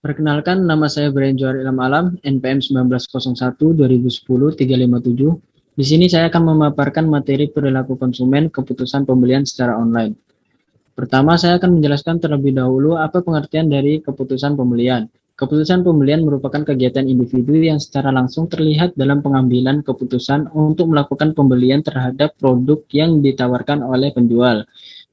Perkenalkan, nama saya Brian Johar Ilham Alam, NPM 1901-2010-357. Di sini saya akan memaparkan materi perilaku konsumen keputusan pembelian secara online. Pertama, saya akan menjelaskan terlebih dahulu apa pengertian dari keputusan pembelian. Keputusan pembelian merupakan kegiatan individu yang secara langsung terlihat dalam pengambilan keputusan untuk melakukan pembelian terhadap produk yang ditawarkan oleh penjual.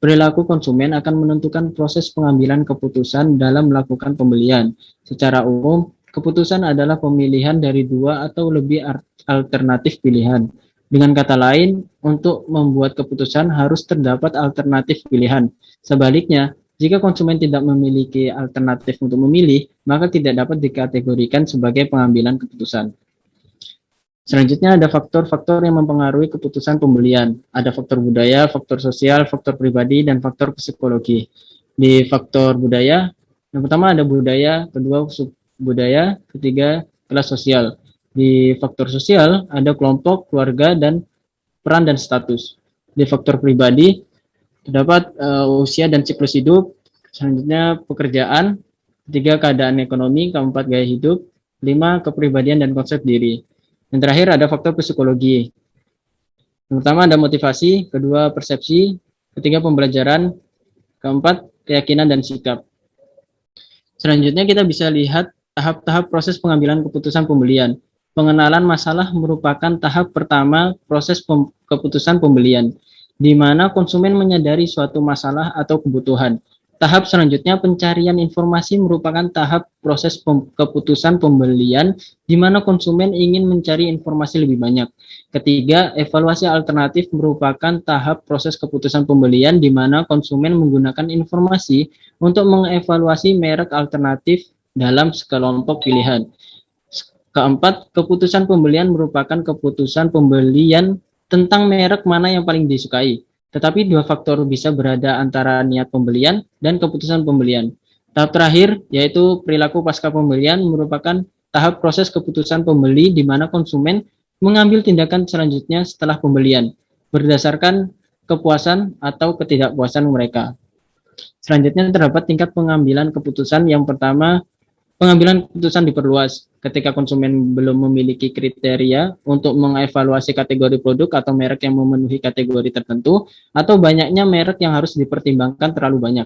Perilaku konsumen akan menentukan proses pengambilan keputusan dalam melakukan pembelian. Secara umum, keputusan adalah pemilihan dari dua atau lebih alternatif pilihan. Dengan kata lain, untuk membuat keputusan harus terdapat alternatif pilihan. Sebaliknya, jika konsumen tidak memiliki alternatif untuk memilih, maka tidak dapat dikategorikan sebagai pengambilan keputusan. Selanjutnya ada faktor-faktor yang mempengaruhi keputusan pembelian. Ada faktor budaya, faktor sosial, faktor pribadi, dan faktor psikologi. Di faktor budaya, yang pertama ada budaya, kedua subbudaya, ketiga kelas sosial. Di faktor sosial ada kelompok, keluarga, dan peran dan status. Di faktor pribadi terdapat usia dan siklus hidup, selanjutnya pekerjaan, ketiga keadaan ekonomi, keempat gaya hidup, lima kepribadian dan konsep diri. Yang terakhir ada faktor psikologi. Yang pertama ada motivasi, kedua persepsi, ketiga pembelajaran, keempat keyakinan dan sikap. Selanjutnya kita bisa lihat tahap-tahap proses pengambilan keputusan pembelian. Pengenalan masalah merupakan tahap pertama proses keputusan pembelian, di mana konsumen menyadari suatu masalah atau kebutuhan. Tahap selanjutnya pencarian informasi merupakan tahap proses keputusan pembelian, di mana konsumen ingin mencari informasi lebih banyak. Ketiga, evaluasi alternatif merupakan tahap proses keputusan pembelian, di mana konsumen menggunakan informasi untuk mengevaluasi merek alternatif dalam sekelompok pilihan. Keempat, keputusan pembelian merupakan keputusan pembelian tentang merek mana yang paling disukai. Tetapi dua faktor bisa berada antara niat pembelian dan keputusan pembelian. Tahap terakhir, yaitu perilaku pasca pembelian, merupakan tahap proses keputusan pembeli di mana konsumen mengambil tindakan selanjutnya setelah pembelian, berdasarkan kepuasan atau ketidakpuasan mereka. Selanjutnya terdapat tingkat pengambilan keputusan. Yang pertama, pengambilan keputusan diperluas ketika konsumen belum memiliki kriteria untuk mengevaluasi kategori produk atau merek yang memenuhi kategori tertentu, atau banyaknya merek yang harus dipertimbangkan terlalu banyak.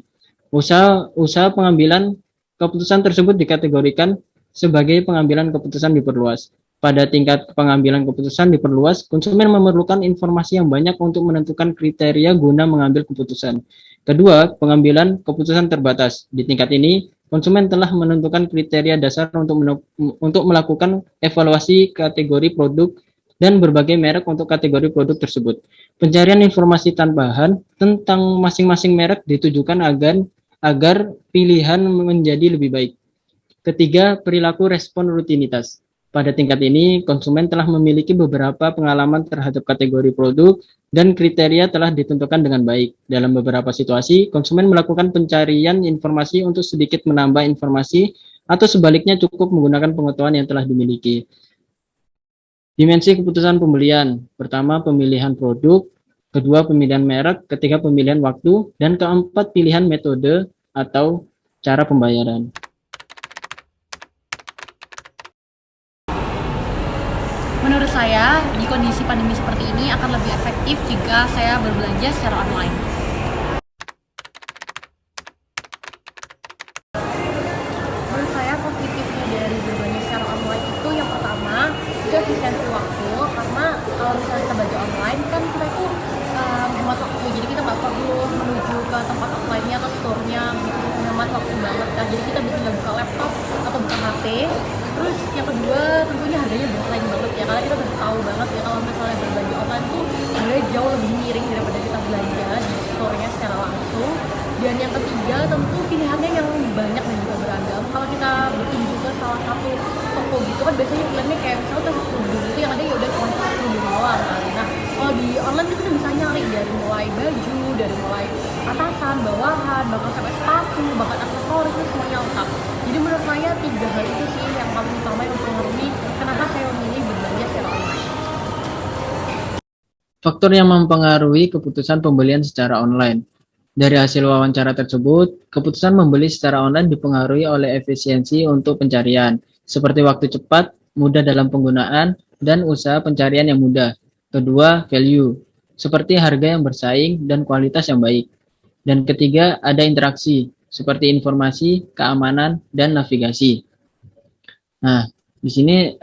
Usaha pengambilan keputusan tersebut dikategorikan sebagai pengambilan keputusan diperluas. Pada tingkat pengambilan keputusan diperluas, konsumen memerlukan informasi yang banyak untuk menentukan kriteria guna mengambil keputusan. Kedua, pengambilan keputusan terbatas. Di tingkat ini, konsumen telah menentukan kriteria dasar untuk melakukan evaluasi kategori produk dan berbagai merek untuk kategori produk tersebut. Pencarian informasi tambahan tentang masing-masing merek ditujukan agar pilihan menjadi lebih baik. Ketiga, perilaku respon rutinitas. Pada tingkat ini, konsumen telah memiliki beberapa pengalaman terhadap kategori produk dan kriteria telah ditentukan dengan baik. Dalam beberapa situasi, konsumen melakukan pencarian informasi untuk sedikit menambah informasi atau sebaliknya cukup menggunakan pengetahuan yang telah dimiliki. Dimensi keputusan pembelian. Pertama, pemilihan produk, kedua, pemilihan merek, ketiga, pemilihan waktu, dan keempat, pilihan metode atau cara pembayaran. Menurut saya, di kondisi pandemi seperti ini akan lebih efektif jika saya berbelanja secara online. Menurut saya, positifnya dari berbelanja secara online itu yang pertama, itu efisiensi waktu, karena kalau misalnya kita belanja online kan kita itu menghemat waktu, jadi kita nggak perlu menuju ke tempat offline-nya atau store-nya, gitu, menghemat waktu banget kan. Jadi kita bisa buka laptop atau buka HP. Terus yang kedua tentunya harganya bersaing banget ya, karena kita udah tahu banget ya kalau misalnya berbelanja online tuh harganya jauh lebih miring daripada kita belanja di store-nya secara langsung. Dan yang ketiga tentu pilihannya yang banyak dan juga beragam. Kalau kita berkunjung ke salah satu toko gitu kan biasanya iklannya kayak misalnya toko kerudung itu yang ada ya udah cuma kerudung doang kan. Nah kalau di online kita bisa nyari dari mulai baju, dari mulai atasan, bawahan, bahkan sampai sepatu, bahkan aksesoris itu semuanya lengkap. Jadi menurut saya tiga hal itu sih yang paling utama yang mempengaruhi kenapa saya memilih berbelanja secara online. Faktor yang mempengaruhi keputusan pembelian secara online. Dari hasil wawancara tersebut, keputusan membeli secara online dipengaruhi oleh efisiensi untuk pencarian, seperti waktu cepat, mudah dalam penggunaan, dan usaha pencarian yang mudah. Kedua, value, seperti harga yang bersaing dan kualitas yang baik. Dan ketiga, ada interaksi, seperti informasi, keamanan, dan navigasi. Nah, di sini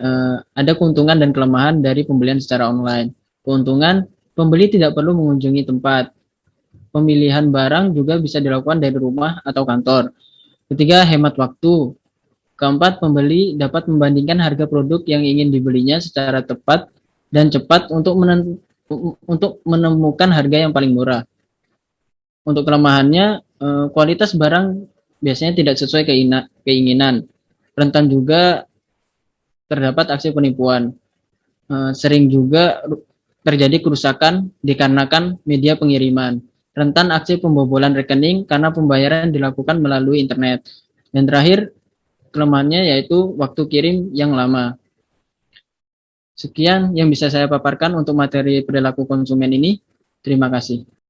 ada keuntungan dan kelemahan dari pembelian secara online. Keuntungan, pembeli tidak perlu mengunjungi tempat. Pemilihan barang juga bisa dilakukan dari rumah atau kantor. Ketiga, hemat waktu. Keempat, pembeli dapat membandingkan harga produk yang ingin dibelinya secara tepat dan cepat untuk menemukan harga yang paling murah. Untuk kelemahannya, kualitas barang biasanya tidak sesuai keinginan. Rentan juga terdapat aksi penipuan. Sering juga terjadi kerusakan dikarenakan media pengiriman. Rentan aksi pembobolan rekening karena pembayaran dilakukan melalui internet. Dan terakhir, kelemahannya yaitu waktu kirim yang lama. Sekian yang bisa saya paparkan untuk materi perilaku konsumen ini. Terima kasih.